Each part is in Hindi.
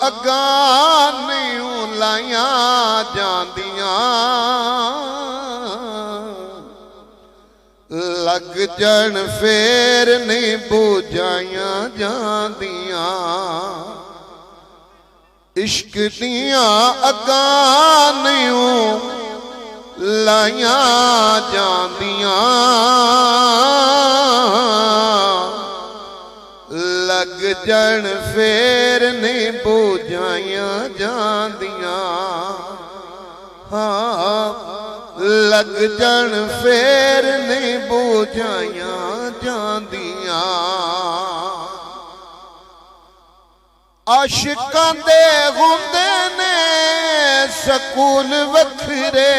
अगां नहीं लाइया जांदियां लग जन फेर नहीं बुझाइया जांदियां इश्क दियां अगां नहीं लाइया जांदियां लग जन फेर नहीं बुझाइया जांदियां हाँ लग जन फेर नहीं बुझाइया जांदियां आशिकां दे हुंदे ने सकूल वखरे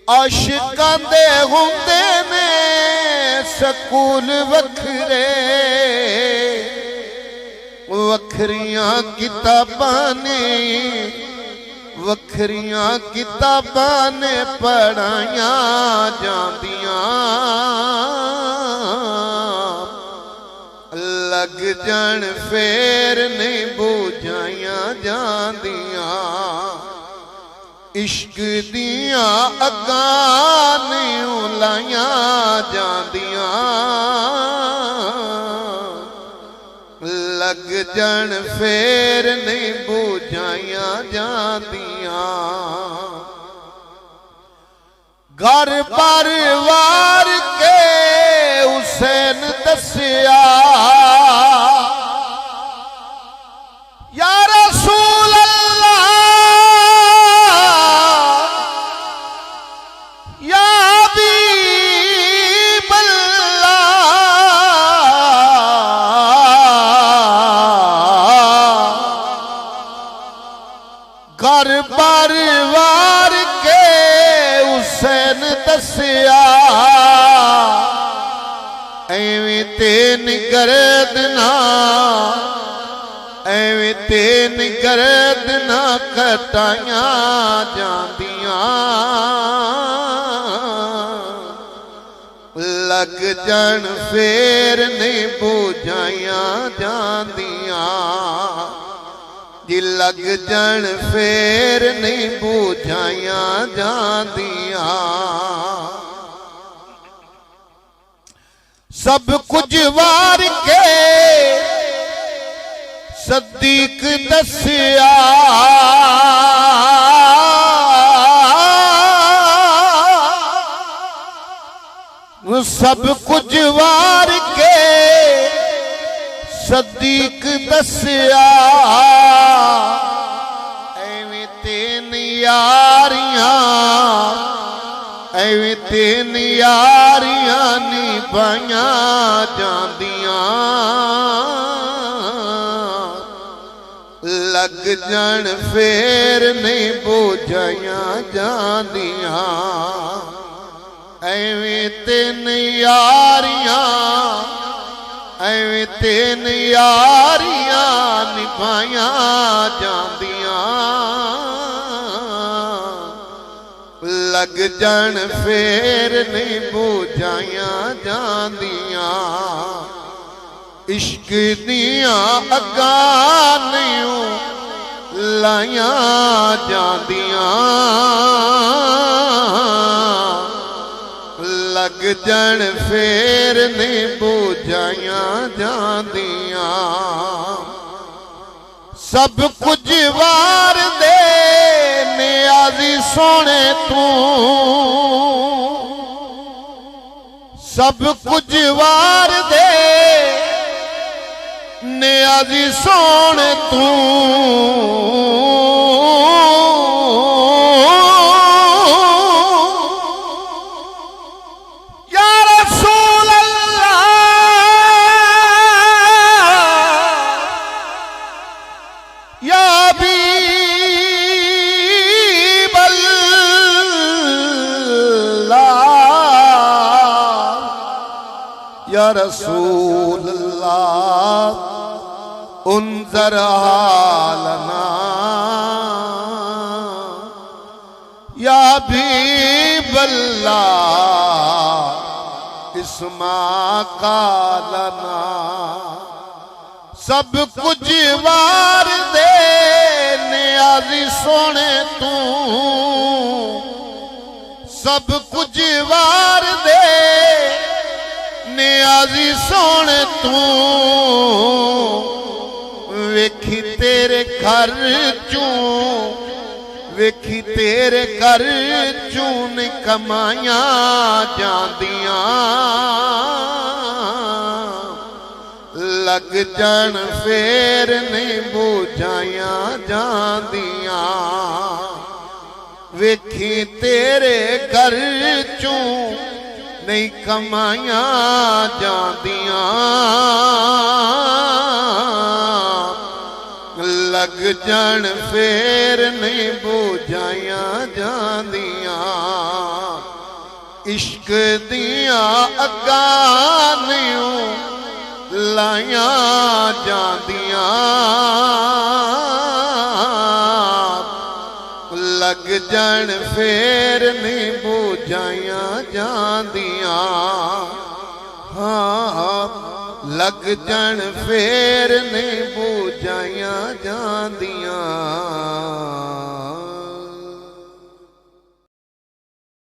आशिकां दे हुंदे ने सकूल वखरे वखरियां किताबां ने वखरियां किताबां ने पढ़ाइया जांदियां लग जन फेर नहीं बुझाइया जांदियां इश्क दियां अगां नहीं लाइया जांदियां लग जन फेर नहीं बुझाइया जांदियां घर परिवार के हुसैन दसिया या रसूल अल्लाह या हबीब अल्लाह घर परिवार के हुसैन दसिया एवें तेन गर्दना एवें तेन गर्दना कटाइया जांदियां लग जन फेर नहीं बुझाइया जांदियां जी लग जन फेर नहीं बुझाइया जांदियां सब कुछ वार के सदीक दसिया सब कुछ वार के सदीक दसिया एवें तेन यारियां एवें तेन यारियां निभाइया जांदियां लग जन फेर नहीं बुझाइया जांदियां एवें तेन यारियां एवें तेन यारियां निभाइया जांदियां लग जन फेर नहीं बुझाइया जांदियां इश्क दियां अगां नहीं लाइया जांदियां लग जन फेर नहीं बुझाइया जांदियां सब कुछ वार दे नियाज़ी सोने तू सब कुछ वार दे नियाज़ी सोने तू या रसूल अल्लाह या हबीब अल्लाह या रसूल अल्लाह उन्ज़र हालना या हबीब अल्लाह इस्मा का लना सब कुछ वार दे नियाज़ी सोने तू सब कुछ वार दे नियाज़ी सोने तू वेखी तेरे घर चूं वेखी तेरे घर चून कमाया जांदियां लग जान फेर नहीं बुझाया जांदियां वेखी तेरे घर चूं नहीं कमाया जांदियां लग जान फेर नहीं बुझाया जांदियां इश्क दिया अगां नहीं लाया जांदियां लग जान फेर नहीं बुझाया जांदियां हाँ लग जान फेर नहीं बुझाया जांदियां।